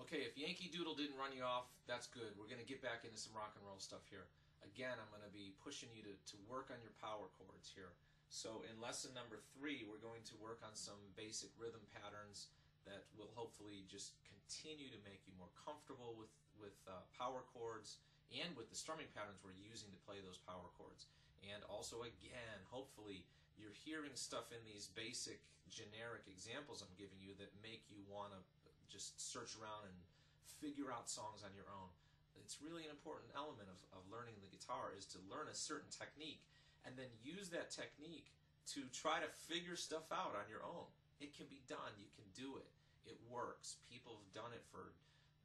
Okay, if Yankee Doodle didn't run you off, that's good. We're going to get back into some rock and roll stuff here. Again, I'm going to be pushing you to work on your power chords here. So in lesson number 3, we're going to work on some basic rhythm patterns that will hopefully just continue to make you more comfortable with power chords and with the strumming patterns we're using to play those power chords. And also, again, hopefully you're hearing stuff in these basic generic examples I'm giving you that make you want to just search around and figure out songs on your own. It's really an important element of learning the guitar, is to learn a certain technique and then use that technique to try to figure stuff out on your own. It can be done. You can do it. It works. People have done it for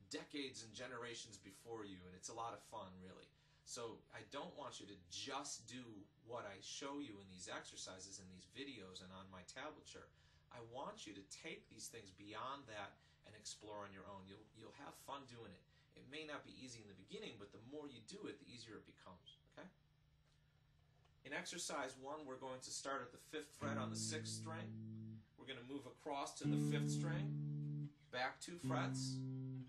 decades and generations before you, and it's a lot of fun, really. So I don't want you to just do what I show you in these exercises, in these videos, and on my tablature. I want you to take these things beyond that and explore on your own. You'll have fun doing it. It may not be easy in the beginning, but the more you do it, the easier it becomes. Okay? In exercise 1, we're going to start at the 5th fret on the 6th string. We're going to move across to the 5th string, back 2 frets,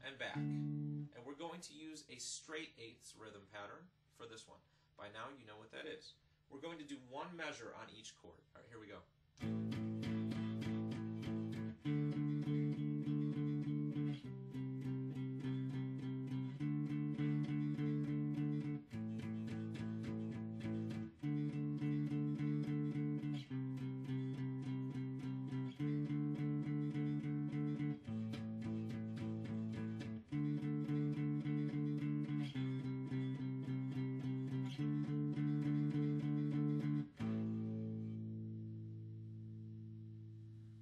and back. And we're going to use a straight 8ths rhythm pattern for this one. By now you know what that is. We're going to do one measure on each chord. All right, here we go.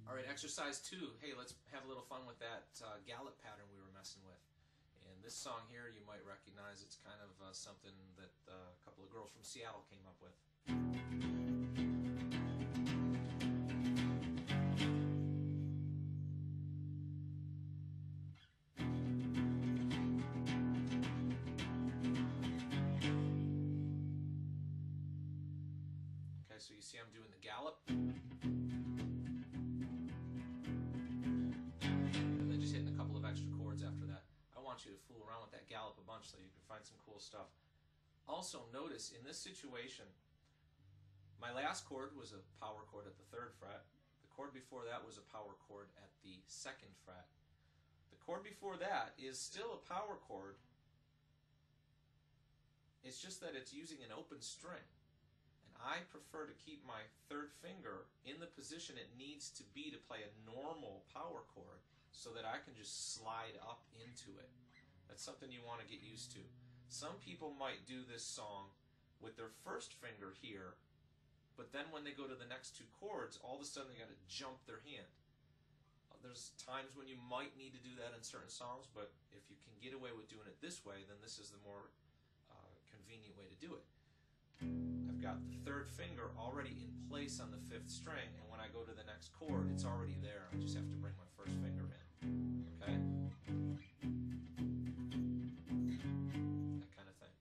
Alright, exercise 2. Hey, let's have a little fun with that gallop pattern we were messing with. And this song here you might recognize. It's kind of something that a couple of girls from Seattle came up with. Okay, so you see I'm doing the gallop. Extra chords after that. I want you to fool around with that gallop a bunch so you can find some cool stuff. Also notice in this situation, my last chord was a power chord at the 3rd fret. The chord before that was a power chord at the 2nd fret. The chord before that is still a power chord. It's just that it's using an open string. And I prefer to keep my 3rd finger in the position it needs to be to play a normal power chord, so that I can just slide up into it. That's something you want to get used to. Some people might do this song with their 1st finger here, but then when they go to the next 2 chords, all of a sudden they got to jump their hand. There's times when you might need to do that in certain songs, but if you can get away with doing it this way, then this is the more convenient way to do it. I've got the 3rd finger already in place on the 5th string, and when I go to the next chord, it's already there. I just have to bring my 1st finger in. Okay? That kind of thing.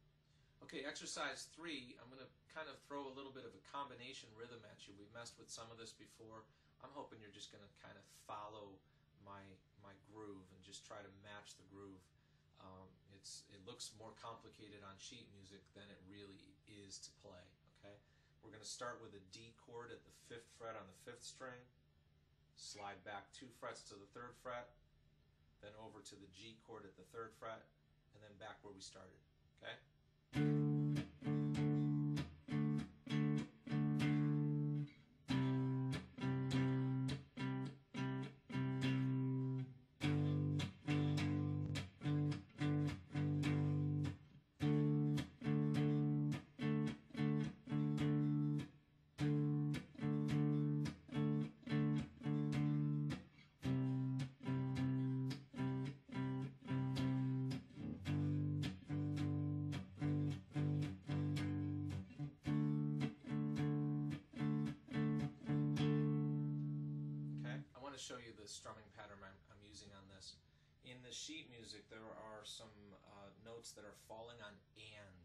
Okay, exercise 3, I'm going to kind of throw a little bit of a combination rhythm at you. We've messed with some of this before. I'm hoping you're just going to kind of follow my groove and just try to match the groove. It looks more complicated on sheet music than it really is to play. Okay, we're going to start with a D chord at the 5th fret on the 5th string, slide back 2 frets to the 3rd fret, then over to the G chord at the 3rd fret, and then back where we started. Okay. I want to show you the strumming pattern I'm using on this. In the sheet music, there are some notes that are falling on and,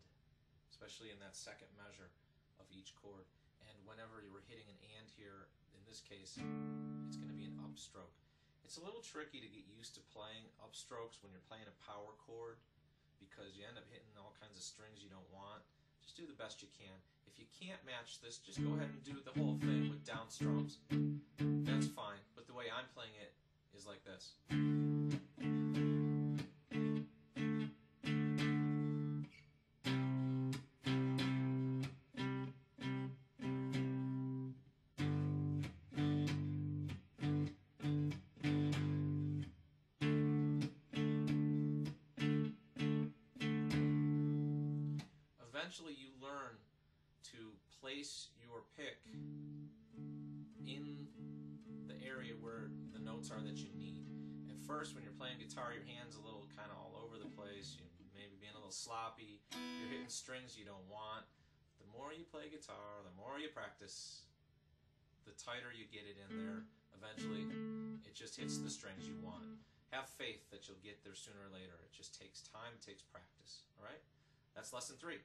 especially in that 2nd measure of each chord. And whenever you were hitting an and here, in this case, it's going to be an upstroke. It's a little tricky to get used to playing upstrokes when you're playing a power chord because you end up hitting all kinds of strings you don't want. Just do the best you can. If you can't match this, just go ahead and do the whole thing with down strums. That's fine, but the way I'm playing it is like this. Eventually you learn to place your pick in the area where the notes are that you need. At first, when you're playing guitar, your hand's a little kind of all over the place. You maybe being a little sloppy. You're hitting strings you don't want. The more you play guitar, the more you practice, the tighter you get it in there. Eventually, it just hits the strings you want. Have faith that you'll get there sooner or later. It just takes time, it takes practice. All right? That's lesson 3.